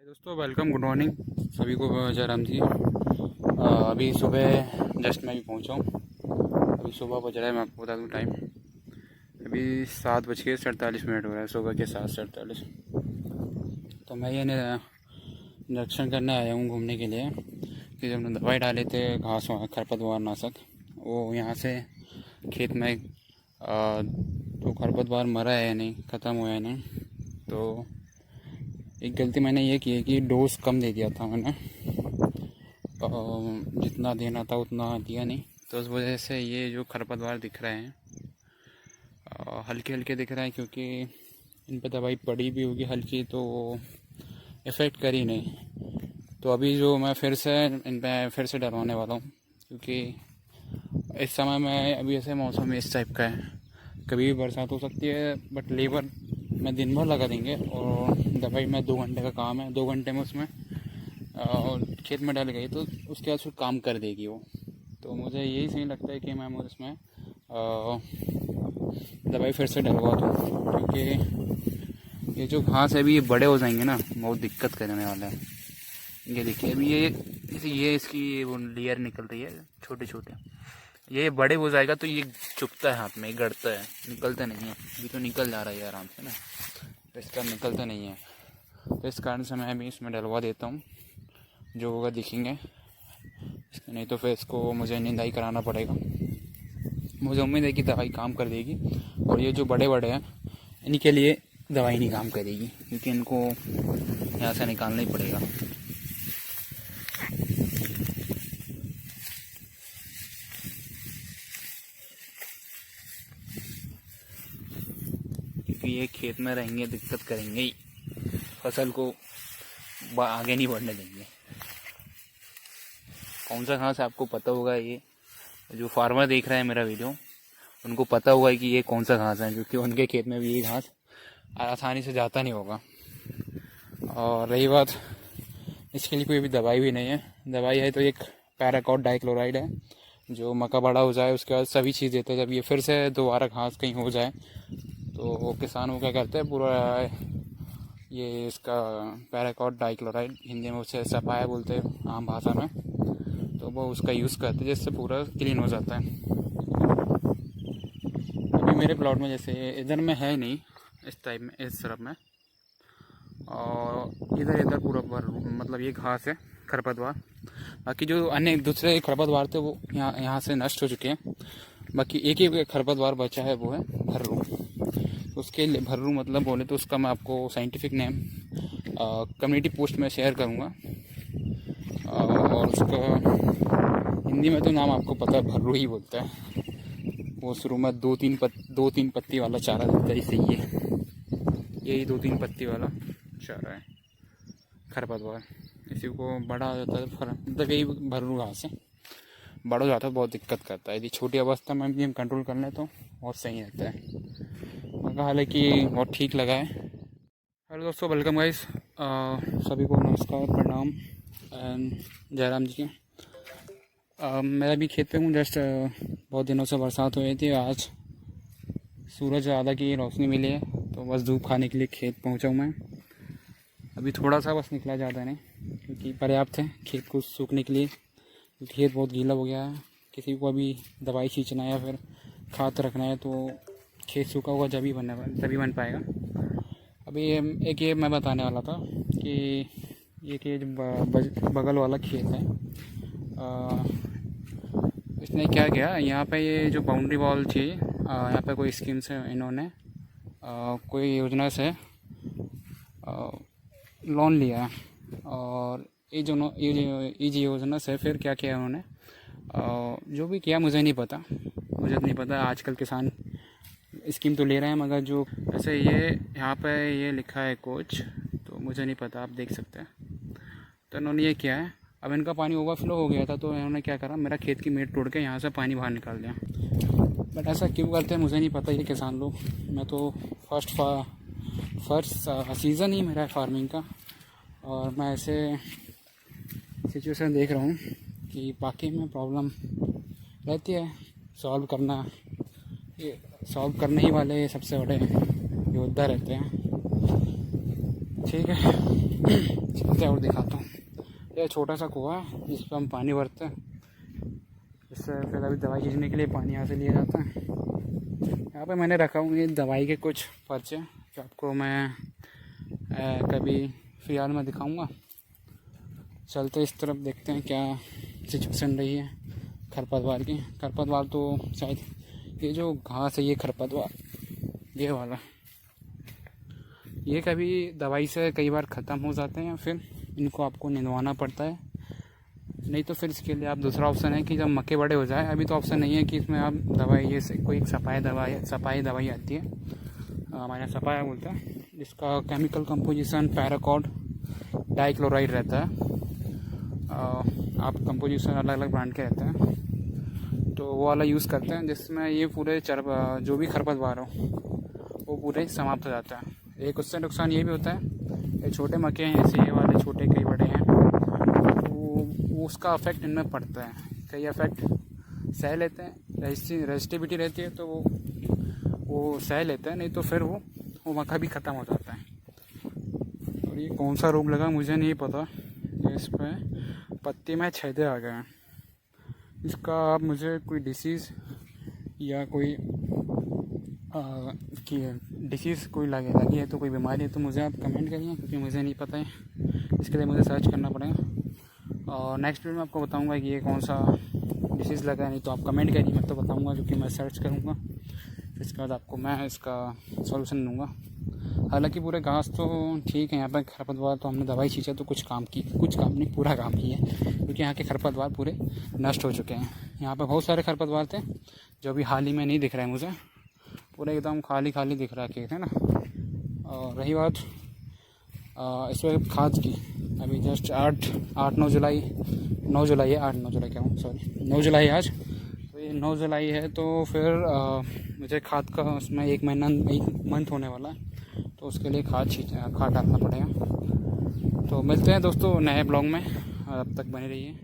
दोस्तों welcome, good morning सभी को। जयराम जी। अभी सुबह जस्ट मैं भी पहुंचा हूँ। अभी सुबह बज रहा है, मैं आपको बता दूँ टाइम। अभी 7:47 हो रहा है, सुबह के 7:47। तो मैं ये निरीक्षण करने आया हूँ घूमने के लिए कि जब दवाई डाले थे घास खरपतवार नाशक, वो यहाँ से खेत में तो खरपतवार मरा है या नहीं, ख़त्म हुआ है नहीं। तो एक गलती मैंने ये की है कि डोज कम दे दिया था मैंने, जितना देना था उतना दिया नहीं। तो उस वजह से ये जो खरपतवार दिख रहे हैं हल्के हल्के दिख रहे हैं, क्योंकि इन पर दवाई पड़ी भी होगी हल्की, तो इफ़ेक्ट करी नहीं। तो अभी जो मैं फिर से इन पर फिर से डलवाने वाला हूँ, क्योंकि इस समय में अभी ऐसे मौसम इस टाइप का है, कभी भी बरसात हो सकती है। बट लेबर में दिन भर लगा देंगे और दवाई में 2 घंटे का काम है, 2 घंटे में उसमें और खेत में डाल गई तो उसके बाद फिर काम कर देगी वो। तो मुझे यही सही लगता है कि मैं इसमें दवाई फिर से डलवा दूँ, क्योंकि ये जो घास है अभी ये बड़े हो जाएंगे ना, बहुत दिक्कत करने वाला है। ये देखिए अभी ये इसकी वो लेयर निकल रही है छोटे छोटे, ये बड़े हो जाएगा तो ये चुभता है हाथ में, गड़ता है, निकलता नहीं है। अभी तो निकल जा रहा है आराम से ना, तो इसका निकलता नहीं है। तो इस कारण से मैं अभी इसमें डलवा देता हूँ, जो होगा दिखेंगे। नहीं तो फिर इसको मुझे निंदाई कराना पड़ेगा। मुझे उम्मीद है कि दवाई काम कर देगी, और ये जो बड़े बड़े हैं इनके लिए दवाई नहीं काम करेगी, क्योंकि इनको यहाँ से निकालना ही पड़ेगा। क्योंकि ये खेत में रहेंगे दिक्कत करेंगे ही, फसल को आगे नहीं बढ़ने देंगे। कौन सा घास आपको पता होगा, ये जो फार्मर देख रहे हैं मेरा वीडियो उनको पता होगा कि ये कौन सा घास है, क्योंकि उनके खेत में भी ये घास आसानी से जाता नहीं होगा। और रही बात, इसके लिए कोई भी दवाई भी नहीं है। दवाई है तो एक पैराकॉट डाइक्लोराइड है, जो मक्का बड़ा हो जाए उसके बाद सभी चीज़ देते हैं। जब ये फिर से दोबारा घास कहीं हो जाए तो वो किसान वो क्या करते हैं, पूरा ये इसका पैराकॉट डाइक्लोराइड, हिंदी में उसे सफाया बोलते हैं आम भाषा में, तो वो उसका यूज़ करते हैं, जिससे पूरा क्लीन हो जाता है। अभी मेरे प्लॉट में जैसे इधर में है नहीं, इस टाइप में इस तरफ में, और इधर इधर पूरा मतलब ये घास है खरपतवार। बाकी जो अन्य दूसरे खरपतवार थे वो यहाँ से नष्ट हो चुके हैं। बाकी एक ही खरपतवार बचा है, वो है भर्रू। उसके लिए भर्रू मतलब बोले तो उसका मैं आपको साइंटिफिक नेम कम्युनिटी पोस्ट में शेयर करूँगा, और उसका हिंदी में तो नाम आपको पता है, भर्रू ही बोलता है। वो शुरू में 2-3 पत्ती वाला चारा देता है, इसे यही 2-3 पत्ती वाला चारा है खरपतवार। इसी को बड़ा हो जाता है, मतलब यही भर्रू घास है, बड़ा हो जाता है बहुत दिक्कत करता है। यदि छोटी अवस्था में भी हम कंट्रोल कर लें तो बहुत सही रहता है। मगर हालांकि बहुत ठीक लगा है। हेलो दोस्तों, वेलकम गाइस, सभी को नमस्कार, प्रणाम एंड जयराम जी के। मैं अभी खेत पे हूँ। जस्ट बहुत दिनों से बरसात हुई थी, आज सूरज ज़्यादा की रोशनी मिली है, तो बस धूप खाने के लिए खेत पहुँचा हूँ मैं। अभी थोड़ा सा बस निकला, ज़्यादा नहीं, क्योंकि पर्याप्त है खेत को सूखने के लिए, क्योंकि खेत बहुत गीला हो गया है। किसी को अभी दवाई छींचना है या फिर खाद रखना है तो खेत सूखा होगा तभी बन पाएगा। अभी एक ये मैं बताने वाला था कि ये जो बगल वाला खेत है, इसने क्या किया, यहाँ पे ये जो बाउंड्री वॉल थी, यहाँ पे कोई स्कीम से इन्होंने कोई योजना से लोन लिया है, और ये जो योजना से फिर क्या किया उन्होंने, जो भी किया मुझे नहीं पता। आजकल किसान स्कीम तो ले रहे हैं, मगर जो ऐसे ये यहाँ पे ये लिखा है कुछ, तो मुझे नहीं पता, आप देख सकते हैं। तो इन्होंने ये किया है, अब इनका पानी ओवरफ्लो हो गया था, तो इन्होंने क्या करा, मेरा खेत की मेट तोड़ के यहाँ से पानी बाहर निकाल दिया। बट ऐसा क्यों करते हैं मुझे नहीं पता, ये किसान लोग। मैं तो फर्स्ट सीज़न ही मेरा है फार्मिंग का, और मैं ऐसे सिचुएशन देख रहा हूँ कि बाकी में प्रॉब्लम रहती है, सॉल्व करने ही वाले सबसे बड़े योद्धा रहते हैं। ठीक है, चलते हैं और दिखाता हूँ। ये छोटा सा कुआं है जिस पर हम पानी भरते हैं। इससे फिर अभी दवाई खींचने के लिए पानी यहाँ से लिया जाता है। यहाँ पे मैंने रखा हूँ ये दवाई के कुछ पर्चे जो आपको मैं कभी फिलहाल में दिखाऊंगा। चलते इस तरफ देखते हैं क्या सिचुएशन रही है खरपतवार की। खरपतवार तो शायद ये जो घास है ये खरपतवार ये वाला, ये कभी दवाई से कई बार ख़त्म हो जाते हैं, फिर इनको आपको निंदवाना पड़ता है। नहीं तो फिर इसके लिए आप दूसरा ऑप्शन है कि जब मक्के बड़े हो जाए, अभी तो ऑप्शन नहीं है कि इसमें आप दवाई ये से कोई सफाई दवाई आती है, हमारे यहाँ सफाया बोलते हैं, जिसका केमिकल कंपोजिशन पैराकॉड डाइक्लोराइड रहता है। आप कंपोजिशन अलग अलग ब्रांड के रहते हैं, तो वो वाला यूज़ करते हैं जिसमें ये पूरे जो भी खरपतवार हो वो पूरे समाप्त हो जाता है। एक उससे नुकसान ये भी होता है, ये छोटे मक्के हैं जैसे ये वाले छोटे कई बड़े हैं, तो उसका अफेक्ट इनमें पड़ता है। कई अफेक्ट सह लेते हैं, रेजिस्टिविटी रहती है तो वो सह लेते हैं, नहीं तो फिर वो मक्का भी ख़त्म हो जाता है। और ये कौन सा रोग लगा मुझे नहीं पता, इस पर पत्ती में छेदे आ गए हैं। इसका आप मुझे कोई डिसीज़ या कोई डिसीज़ कोई लगी है तो कोई बीमारी है तो मुझे आप कमेंट करिए, क्योंकि मुझे नहीं पता है, इसके लिए मुझे सर्च करना पड़ेगा। और नेक्स्ट वीडियो में आपको बताऊंगा कि ये कौन सा डिसीज़ लगा है। नहीं तो आप कमेंट करिए, मैं तो बताऊंगा, क्योंकि मैं सर्च करूंगा, फिर इसके बाद आपको मैं इसका सॉल्यूशन दूंगा। हालांकि पूरे घास तो ठीक है, यहाँ पर खरपतवार तो हमने दवाई छींचा तो कुछ काम नहीं पूरा काम किया, क्योंकि यहाँ के खरपतवार पूरे नष्ट हो चुके हैं। यहाँ पर बहुत सारे खरपतवार थे जो अभी हाल ही में नहीं दिख रहे हैं मुझे, पूरा एकदम खाली दिख रहा है खेत है ना। और रही बात इस वक्त खाद की, अभी जस्ट 9 जुलाई है आज, तो ये 9 जुलाई है, तो फिर मुझे खाद का उसमें एक मंथ होने वाला है, तो उसके लिए खाद डालना पड़ेगा। तो मिलते हैं दोस्तों नए ब्लॉग में, अब तक बने रहिए।